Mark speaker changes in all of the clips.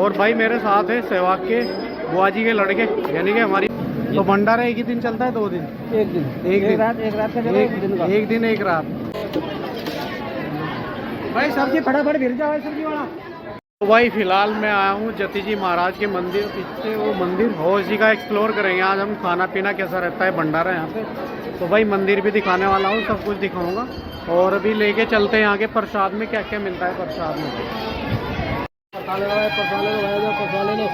Speaker 1: और भाई मेरे साथ है सहवाग के बुआ जी के लड़के, यानी कि हमारी। तो भंडारा एक ही दिन चलता है, 2 दिन?
Speaker 2: एक दिन, एक रात का जगह, एक दिन का।
Speaker 1: एक दिन एक रात। भाई सब्जी फटाफट गिर जाओ सब्जी वाला। तो भाई फिलहाल मैं आया हूँ जति जी महाराज के मंदिर, पीछे वो मंदिर हो, इसी का एक्सप्लोर करेंगे आज हम। खाना पीना कैसा रहता है भंडारा यहाँ पे, तो भाई मंदिर भी दिखाने वाला हूँ, सब कुछ दिखाऊंगा। और अभी लेके चलते हैं यहाँ के प्रसाद में क्या क्या मिलता है प्रसाद में। प्रसाद ले लो।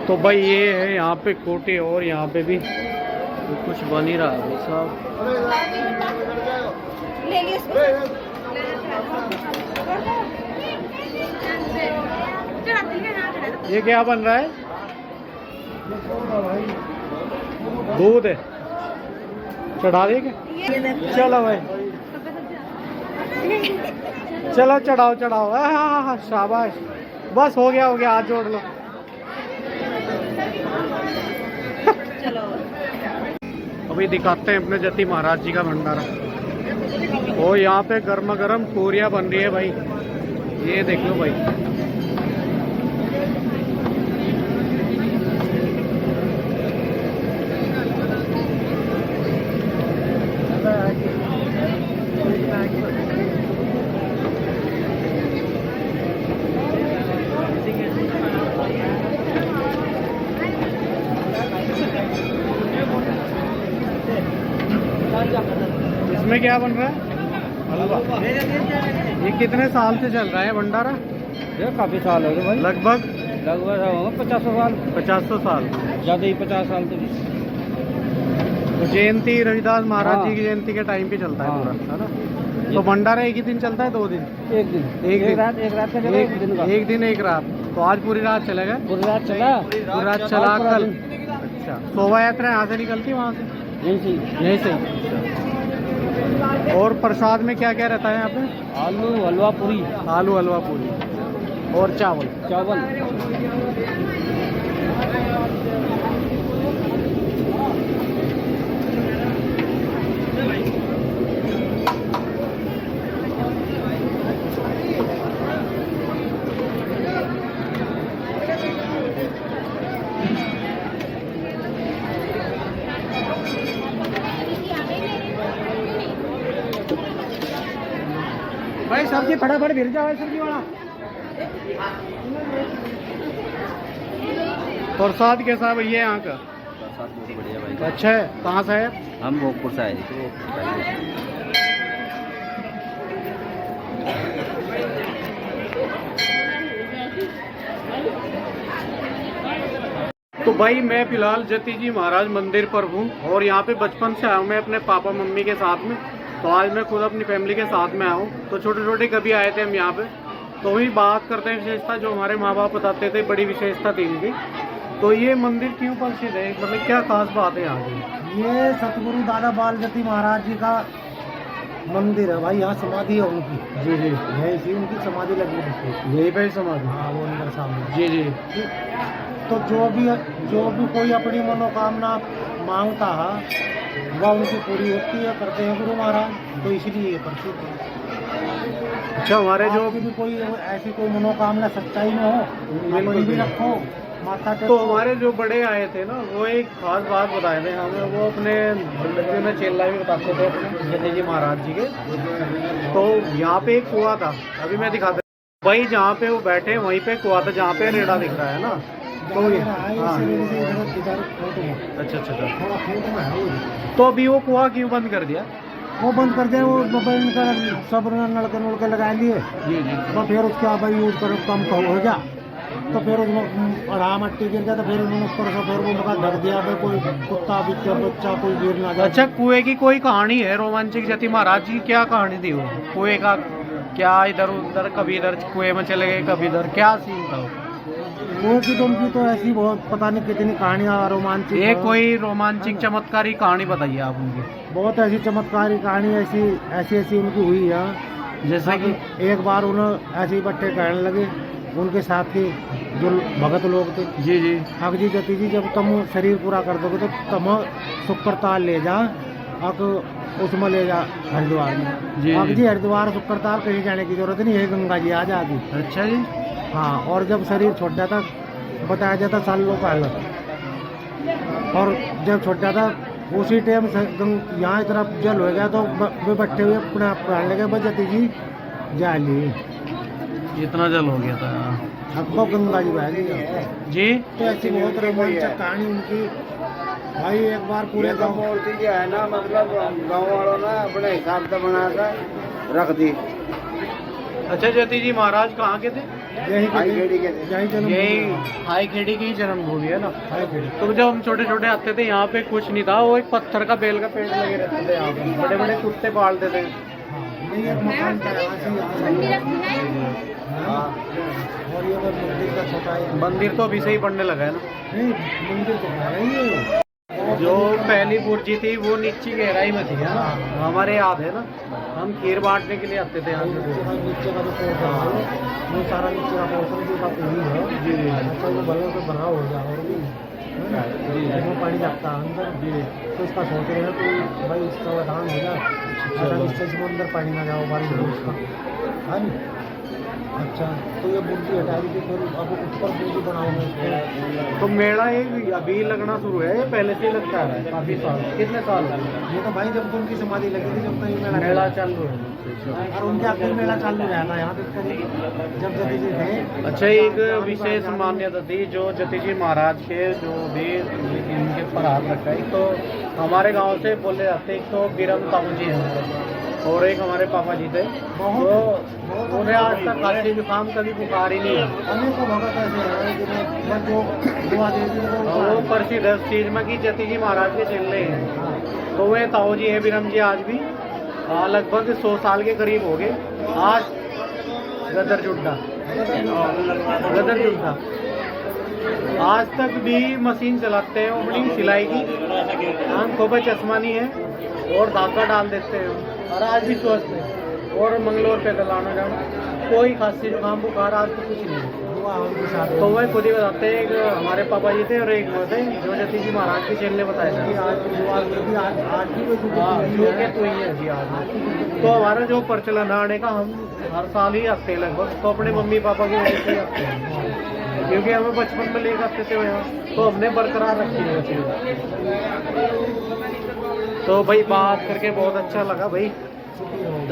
Speaker 1: तो भाई ये है यहाँ पे कोटे, और यहाँ पे भी कुछ बन ही रहा है भाई साहब। ये क्या बन रहा है? दूध है, चढ़ा दे क्या? चलो भाई चलो चढ़ाओ चढ़ाओ। हाँ शाबाश, बस हो गया हाथ जोड़ लो। अभी दिखाते हैं अपने जति महाराज जी का भंडारा। और यहाँ पे गर्मा गर्म पूरियाँ बन रही है भाई, ये देख लो भाई। इसमें क्या बन रहा है? हलवा। ये कितने साल से चल रहा है भंडारा?
Speaker 2: ये काफी साल हो गए भाई।
Speaker 1: लगभग
Speaker 2: 50 साल।
Speaker 1: 50 साल,
Speaker 2: ज्यादा ही 50 साल तो।
Speaker 1: तो जयंती रविदास महाराज जी की जयंती के टाइम पे चलता है पूरा, है ना? तो भंडारा एक ही दिन चलता है, 2 दिन?
Speaker 2: एक दिन, एक रात का जगह, एक दिन का।
Speaker 1: एक दिन एक रात। तो आज पूरी रात चलेगा?
Speaker 2: पूरी रात चला,
Speaker 1: पूरी रात चला कल। अच्छा, शोभा यात्रा यहाँ से निकलती है, वहाँ से? यहीं से। और प्रसाद में क्या क्या रहता है यहाँ पे?
Speaker 2: आलू हलवा पूरी।
Speaker 1: आलू हलवा पूरी और चावल। भाई सब्जी फटाफट गिर जाओ सब्जी वाला। प्रसाद कैसा है भैया यहाँ का?
Speaker 2: प्रसाद बहुत बढ़िया भाई।
Speaker 1: अच्छा है, कहाँ से है?
Speaker 2: हम भोगपुर से आए।
Speaker 1: तो भाई मैं फिलहाल जति जी महाराज मंदिर पर हूँ, और यहाँ पे बचपन से आया हूँ मैं अपने पापा मम्मी के साथ में। तो आज मैं खुद अपनी फैमिली के साथ में आया हूँ। तो छोटे छोटे कभी आए थे हम यहाँ पे, तो वही बात करते हैं विशेषता जो हमारे माँ बाप बताते थे, बड़ी विशेषता थी इनकी। तो ये मंदिर क्यों प्रसिद्ध है, मतलब क्या खास बात है यहाँ की?
Speaker 3: ये सतगुरु दादा बालजती महाराज जी का मंदिर है भाई। यहाँ समाधि है उनकी।
Speaker 1: जी जी।
Speaker 3: यहीं से उनकी समाधि लगी है।
Speaker 1: यही पे समाधि?
Speaker 3: हाँ, वो अंदर सामने।
Speaker 1: जी जी।
Speaker 3: तो जो भी कोई अपनी मनोकामना मांगता है वह उनकी पूरी होती है, करते हैं गुरु महाराज। तो इसलिए ये प्रसिद्ध है।
Speaker 1: अच्छा, हमारे जो
Speaker 3: आपकी भी कोई ऐसी कोई मनोकामना सच्चाई में हो,
Speaker 1: बिल्कुल
Speaker 3: भी रखो माता पे।
Speaker 1: तो हमारे जो बड़े आए थे ना, वो एक खास बात बताए थे हमें। वो अपने जिंदगी में चेला भी बताते थे अपने जति जी महाराज जी के। तो यहाँ पे एक कुआं था, अभी मैं दिखाता हूँ भाई, जहाँ पे वो बैठे वहीं पे कुआं था, जहाँ पे रेड़ा दिख रहा है ना। तो ये हाँ। अच्छा अच्छा अच्छा।
Speaker 3: थोड़ा फूट में है वो।
Speaker 1: तो अभी वो कुआं क्यों बंद कर दिया?
Speaker 3: वो बंद कर दिया। वो मोबाइल का सब नलके लगा लिए।
Speaker 1: जी जी।
Speaker 3: तो फिर उसके बाद यूज करो, कम हो जा। तो फिर उसमें अड़ा मट्टी गिर गया। तो फिर उन्होंने ऊपर से फिर वो ढक दिया भाई, कोई कुत्ता बच्चा कोई गिर ना जाए।
Speaker 1: अच्छा, कुएं की कोई कहानी है रोमांचक? जति महाराज जी क्या कहानी थी वो कुएं का? क्या इधर उधर, कभी इधर कुएं में चले गए, कभी इधर, क्या सीन था वो?
Speaker 3: कुएं की तो उनकी तो ऐसी बहुत पता नहीं कितनी कहानियाँ रोमांचक।
Speaker 1: ये कोई रोमांचक चमत्कारी कहानी बताइए आप उनकी।
Speaker 3: बहुत ऐसी चमत्कारी कहानी ऐसी उनकी हुई है।
Speaker 1: जैसा कि
Speaker 3: एक बार उन्हें ऐसे ही बट्टे कहने लगे उनके साथ के जो भगत लोग थे।
Speaker 1: जी जी।
Speaker 3: अक जी जति जी, जब तुम शरीर पूरा कर दोगे तो तुम शुक्रताल ले जा, अक उसमें ले जा हरिद्वार में।
Speaker 1: जी
Speaker 3: अक जी हरिद्वार शुक्रताल कहीं जाने की जरूरत नहीं है, गंगा जी आ जाती।
Speaker 1: अच्छा जी।
Speaker 3: हाँ, और जब शरीर छूट जाता बताया जाता सालों पहले, और जब छूट जाता उसी टाइम यहाँ की तरफ जल हो गया तो वे बैठे हुए अपने आप कहने लगे बजती जी जा ली।
Speaker 1: इतना जल हो गया था?
Speaker 3: अब गंगा जी बह गई
Speaker 1: जी।
Speaker 3: तो ऐसी बहुत रोमांचक कहानी उनकी भाई। एक बार पूरे गाँव
Speaker 2: मूर्ति जो है ना, मतलब गाँव वालों ने अपने हिसाब से बना कर रख दी।
Speaker 1: अच्छा, जति जी महाराज कहाँ के थे?
Speaker 3: यही
Speaker 1: यही हाई खेड़ी की जन्मभूमि है ना। तो जब हम छोटे छोटे आते थे यहाँ पे कुछ नहीं था, वो एक पत्थर का बेल का पेड़ लगे रहते थे यहाँ पे, बड़े बड़े कुत्ते पालते थे।
Speaker 3: हाँ, और ये मंदिर का छोटा है।
Speaker 1: मंदिर तो अभी से ही बनने लगा है ना?
Speaker 3: नहीं, मंदिर तो बना रही है।
Speaker 1: जो पहली बुर्जी थी वो नीचे गहराई में थी, है ना? हमारे याद है ना, हम खीर बांटने के लिए आते थे यहाँ से।
Speaker 3: नीचे का जो पोर्शन है वो सारा नीचे का पोर्शन जो का पूरी है।
Speaker 1: जी जी।
Speaker 3: अच्छा, वो भले से बना हो गया और भी है ना? जी, वो पानी जाता है अंदर। जी। तो इसका सोच रहे हैं कि भाई इसका वधान हो जाए, अगर इससे अंदर पानी ना जाओ बारिश हो उसका, है ना? अच्छा, तो ये बुर्जी हटा दी, फिर अब ऊपर बुर्जी बनाओगे।
Speaker 1: तो मेला ये अभी लगना शुरू है, ये पहले से ही लगता है काफी साल? कितने साल हो गए?
Speaker 3: ये तो भाई जब तो उनकी समाधि लगी थी जब तक ये
Speaker 1: मेला चालू है।
Speaker 3: और उनके आखिर मेला चालू रहता है यहाँ पे जब जति जी थे।
Speaker 1: अच्छा, एक विशेष मान्यता थी जो जति जी महाराज के जो भी इनके पर हाथ रखा है, तो हमारे गांव से बोले जाते हैं, एक तो बिरम ताऊ जी हैं और एक हमारे पापा जी थे। तो उन्हें आज तक खांसी जुकाम कभी बुखार ही नहीं है।
Speaker 3: अनेकों भगत ऐसे हैं जिन्हें जो दुआ देती है
Speaker 1: वो प्रसिद्ध है इस चीज में कि जति जी महाराज के चेले हैं। तो वे ताऊ जी है बिरम जी, आज भी लगभग 100 साल के करीब हो गए। आज गदर जुड्डा आज तक भी मशीन चलाते हैं अपनी सिलाई की, आंखों पर चश्मा नहीं है और धागा डाल देते हैं, और आज भी स्वस्थ है। और मंगलोर पे लाना जाना, कोई खांसी जुकाम बुखार आज तो कुछ नहीं है। तो वह खुद ही बताते हैं, एक हमारे पापा जी थे और एक वो थे जो जति जी महाराज के चेले बताए थे। तो हमारा जो प्रचलन आने का, हम हर साल ही आते हैं लगभग, तो अपने मम्मी पापा की वजह से ही आते हैं, क्योंकि हमें बचपन में लेकर आते थे यहाँ, तो हमने बरकरार रखी है चीज़। तो भाई बात करके बहुत अच्छा लगा भाई।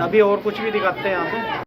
Speaker 1: अभी और कुछ भी दिखाते हैं यहाँ पे।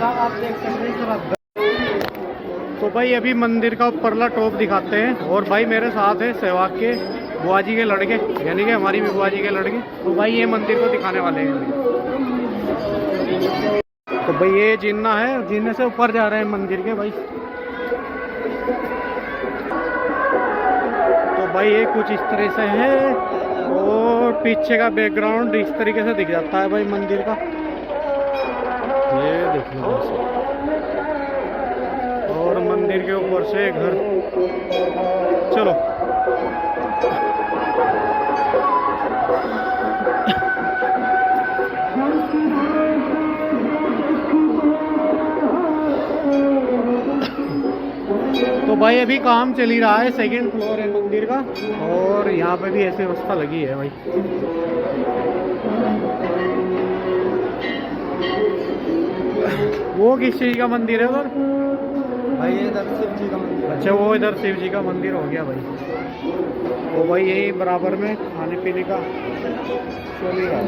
Speaker 1: साहब आप देख सकते हैं सर। तो भाई अभी मंदिर का ऊपरला टॉप दिखाते हैं, और भाई मेरे साथ है सहवाग के बुआ जी के लड़के, यानी कि हमारी भी बुआ जी के लड़के। तो भाई ये मंदिर को दिखाने वाले हैं। तो भाई ये जिन्ना है, जिन्ने से ऊपर जा रहे हैं मंदिर के भाई। तो भाई ये कुछ इस तरह से है, और पीछे का बैकग्राउंड इस तरीके से दिख जाता है भाई मंदिर का। ये देख लो, और मंदिर के ऊपर से घर। चलो तो भाई अभी काम चल ही रहा है, सेकंड फ्लोर है मंदिर का, और यहाँ पे भी ऐसी व्यवस्था लगी है भाई। वो किस चीज़ का मंदिर है उधर?
Speaker 3: भाई ये इधर शिव जी का मंदिर।
Speaker 1: अच्छा, वो इधर शिव जी का मंदिर हो गया भाई। तो भाई यही बराबर में खाने पीने का चल ही रहा है।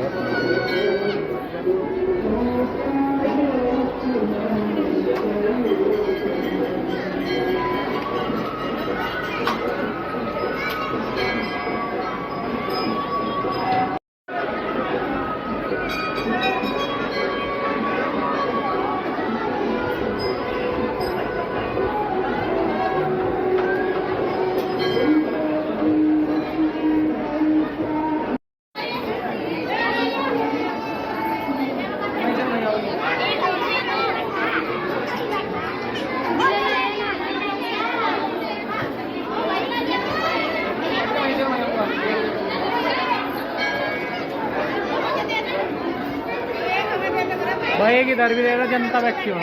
Speaker 1: भाई एक इधर भी दे रहा, जनता बैठी हो।